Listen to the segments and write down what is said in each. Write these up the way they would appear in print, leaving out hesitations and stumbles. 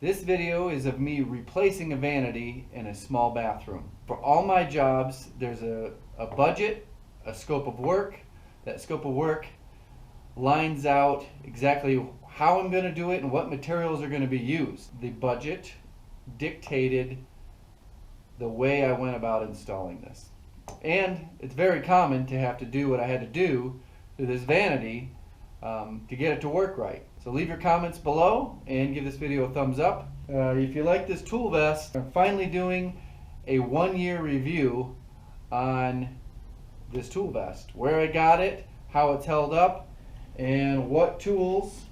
This video is of me replacing a vanity in a small bathroom. For all my jobs, there's a budget, a scope of work. That scope of work lines out exactly how I'm going to do it and what materials are going to be used. The budget dictated the way I went about installing this. And it's very common to have to do what I had to do to this vanity to get it to work right. So leave your comments below and give this video a thumbs up. If you like this tool vest, I'm finally doing a 1-year review on this tool vest. Where I got it, how it's held up, and what tools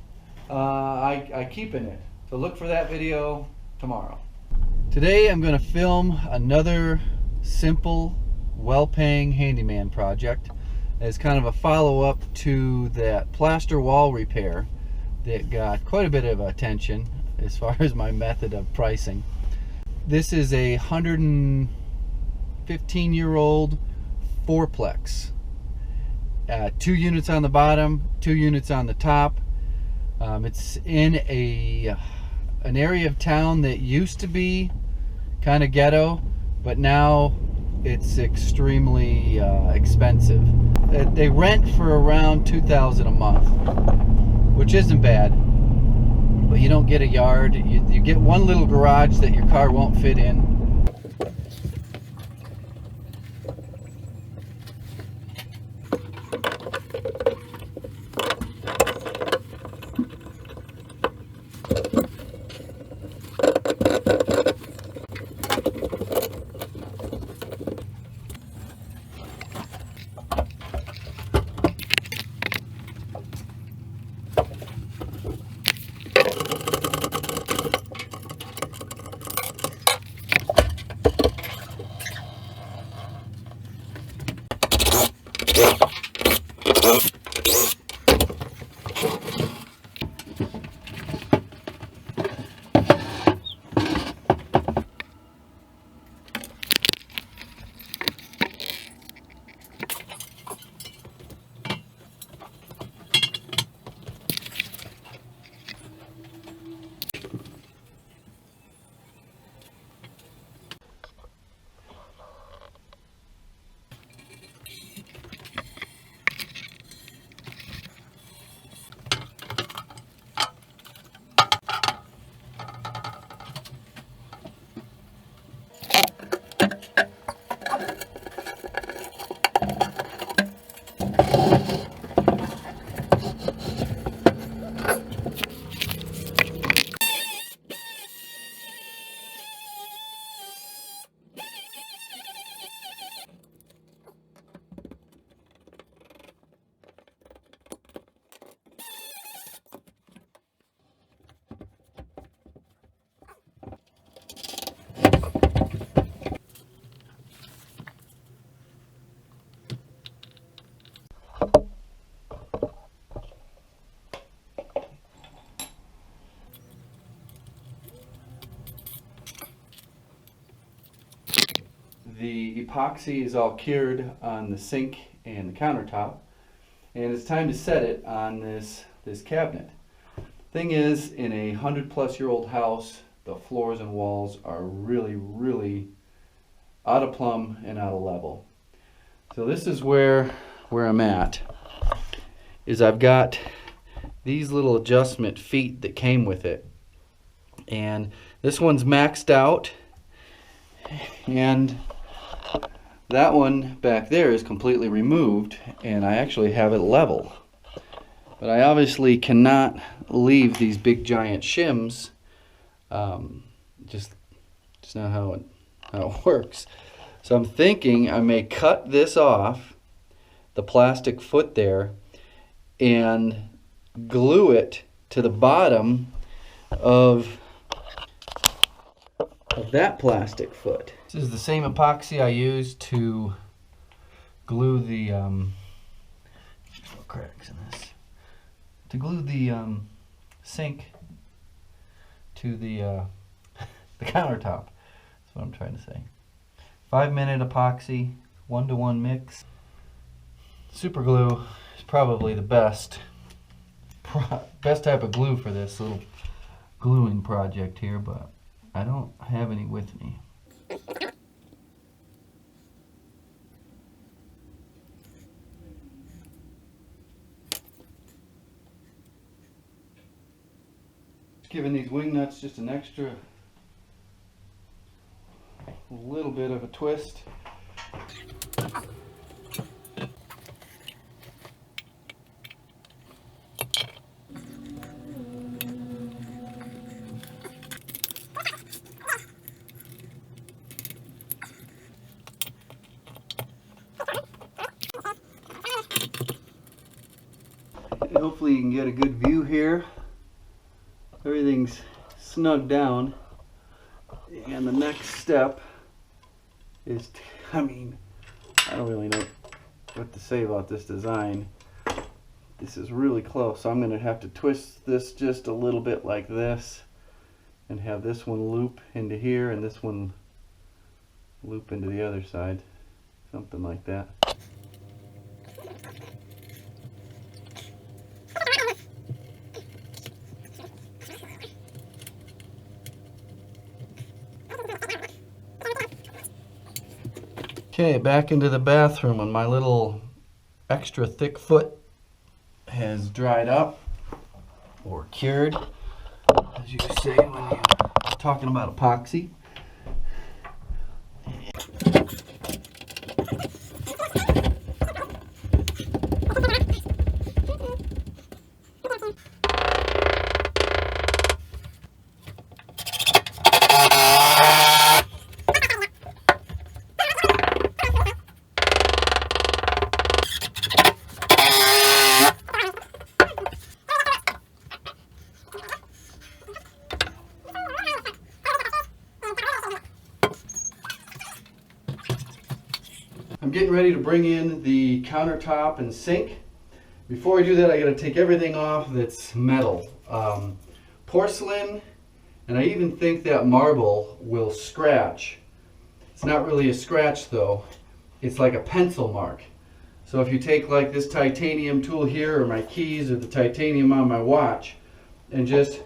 I keep in it. So look for that video tomorrow. Today I'm going to film another simple, well-paying handyman project as kind of a follow-up to that plaster wall repair that got quite a bit of attention as far as my method of pricing. This is a 115-year-old fourplex. 2 units on the bottom, 2 units on the top. It's in an area of town that used to be kind of ghetto, but now it's extremely expensive. They rent for around $2,000 a month, which isn't bad, but you don't get a yard. You get one little garage that your car won't fit in. The epoxy is all cured on the sink and the countertop, and it's time to set it on this cabinet. Thing is, in a 100-plus-year-old house, the floors and walls are really out of plumb and out of level. So this is where I'm at. Is I've got these little adjustment feet that came with it, and this one's maxed out, and that one back there is completely removed, and I actually have it level. But I obviously cannot leave these big giant shims. Just not how it works. So I'm thinking I may cut this off, the plastic foot there, and glue it to the bottom of that plastic foot. This is the same epoxy I used to glue the cracks in this. To glue the sink to the countertop. That's what I'm trying to say. 5-minute epoxy, 1-to-1 mix. Super glue is probably the best type of glue for this little gluing project here, but I don't have any with me. Giving these wing nuts just an extra little bit of a twist. Hopefully you can get a good view here. Everything's snug down, and the next step is, I don't really know what to say about this design. This is really close, so I'm going to have to twist this just a little bit like this and have this one loop into here and this one loop into the other side, something like that. Okay, back into the bathroom, and my little extra thick foot has dried up or cured, as you say when you're talking about epoxy. I'm getting ready to bring in the countertop and sink. Before I do that, I got to take everything off that's metal. Porcelain, and I even think that marble will scratch. It's not really a scratch though. It's like a pencil mark. So if you take like this titanium tool here, or my keys, or the titanium on my watch, and just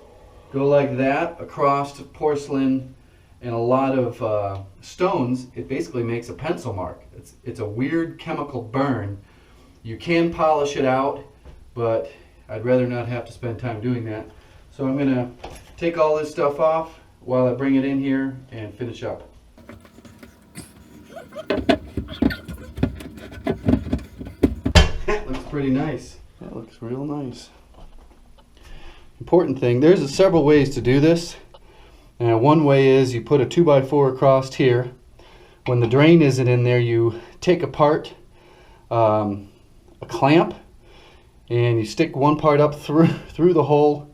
go like that across porcelain and a lot of stones, it basically makes a pencil mark. It's a weird chemical burn. You can polish it out, but I'd rather not have to spend time doing that. So I'm going to take all this stuff off while I bring it in here and finish up. That looks pretty nice. That looks real nice. Important thing, there's several ways to do this. One way is you put a 2x4 across here. When the drain isn't in there, you take apart a clamp and you stick one part up through the hole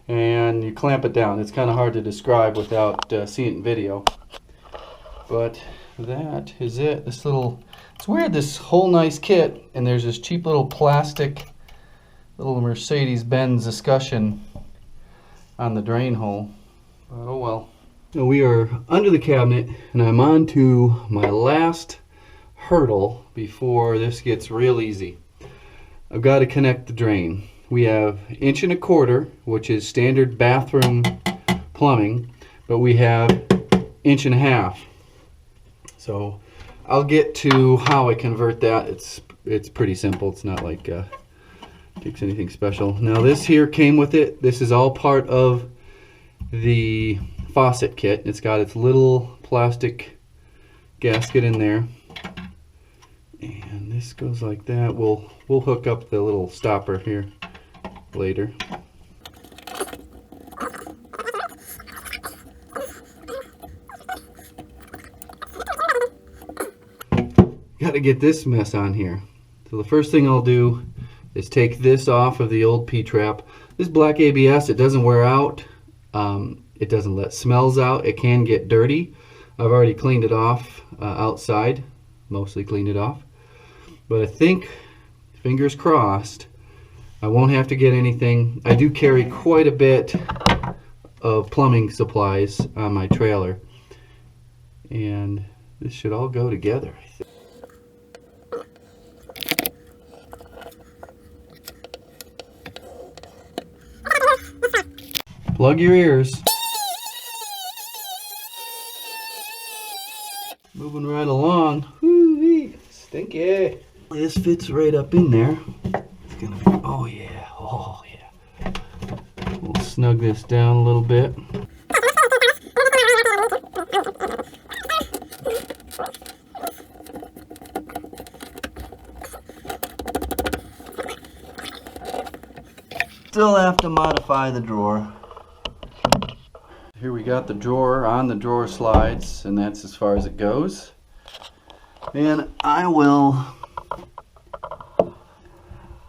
and you clamp it down. It's kind of hard to describe without seeing it in video. But that is it. This little, it's weird, this whole nice kit, and there's this cheap little plastic little Mercedes-Benz discussion on the drain hole. But oh well. Now we are under the cabinet, and I'm on to my last hurdle before this gets real easy. I've got to connect the drain. We have 1.25 inches, which is standard bathroom plumbing, but we have 1.5 inches. So I'll get to how I convert that. It's pretty simple. It's not like takes anything special. Now this here came with it. This is all part of the Faucet Kit. It's got its little plastic gasket in there, and this goes like that. We'll hook up the little stopper here later. Got to get this mess on here. So the first thing I'll do is take this off of the old P-trap. This black ABS, it doesn't wear out. It doesn't let smells out. It can get dirty. I've already cleaned it off outside, mostly cleaned it off. But I think, fingers crossed, I won't have to get anything. I do carry quite a bit of plumbing supplies on my trailer, and this should all go together, I think. Plug your ears. Moving right along. Woo-wee. Stinky. This fits right up in there. It's gonna be, oh yeah, oh yeah. We'll snug this down a little bit. Still have to modify the drawer. Here we got the drawer on the drawer slides, and that's as far as it goes. And I will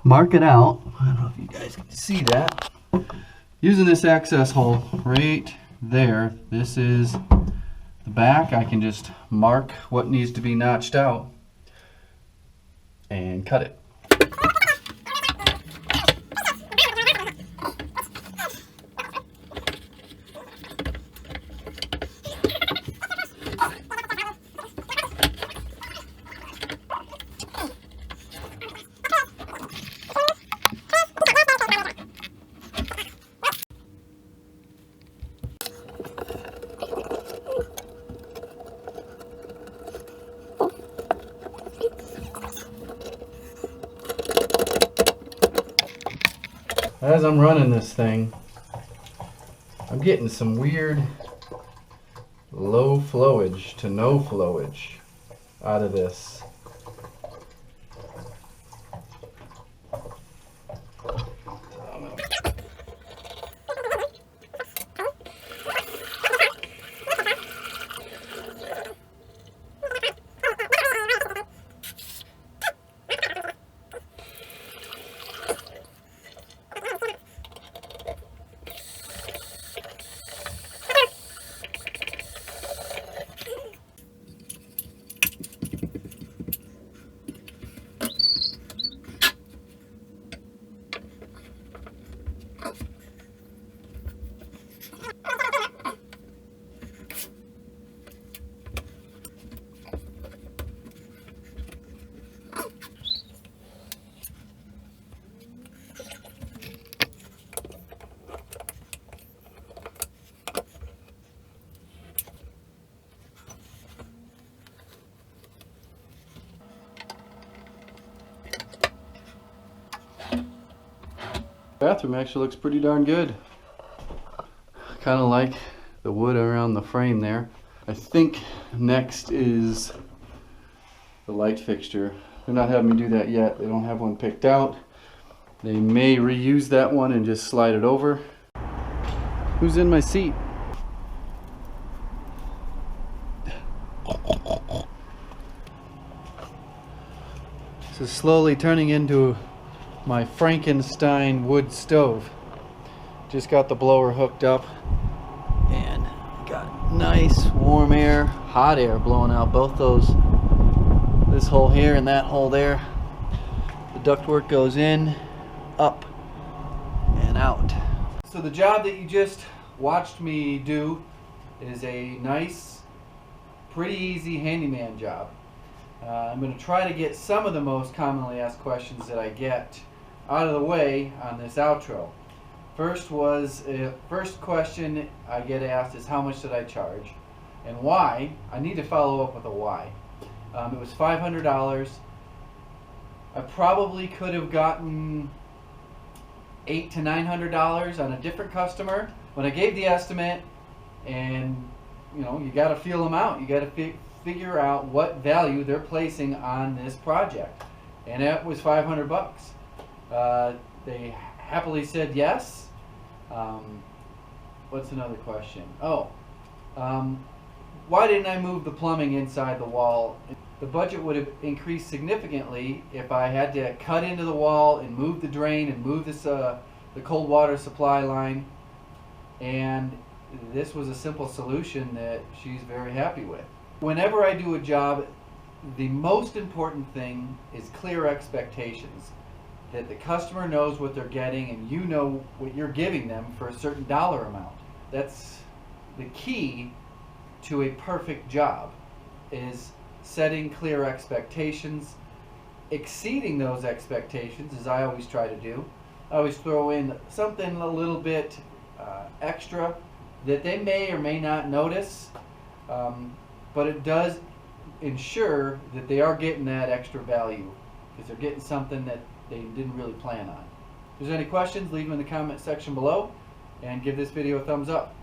mark it out. I don't know if you guys can see that. Using this access hole right there, this is the back. I can just mark what needs to be notched out and cut it. As I'm running this thing, I'm getting some weird low flowage to no flowage out of this. Bathroom actually looks pretty darn good. Kind of like the wood around the frame there. I think next is the light fixture. They're not having me do that yet. They don't have one picked out. They may reuse that one and just slide it over. Who's in my seat? This is slowly turning into my Frankenstein wood stove. Just got the blower hooked up and got nice warm air, hot air blowing out both those, this hole here and that hole there. The ductwork goes in, up, and out. So the job that you just watched me do is a nice, pretty easy handyman job. I'm going to try to get some of the most commonly asked questions that I get out of the way on this outro. First question I get asked is how much did I charge and why. I need to follow up with a why. It was $500. I probably could have gotten $800 to $900 on a different customer. When I gave the estimate, and you know, you got to feel them out. You got to figure out what value they're placing on this project, and that was $500. They happily said yes. What's another question? Oh, why didn't I move the plumbing inside the wall? The budget would have increased significantly if I had to cut into the wall and move the drain and move this the cold water supply line. And this was a simple solution that she's very happy with. Whenever I do a job, the most important thing is clear expectations. That the customer knows what they're getting and you know what you're giving them for a certain dollar amount. That's the key to a perfect job, is setting clear expectations, exceeding those expectations, as I always try to do. I always throw in something a little bit extra that they may or may not notice, but it does ensure that they are getting that extra value because they're getting something that they didn't really plan on. If there's any questions, leave them in the comment section below and give this video a thumbs up.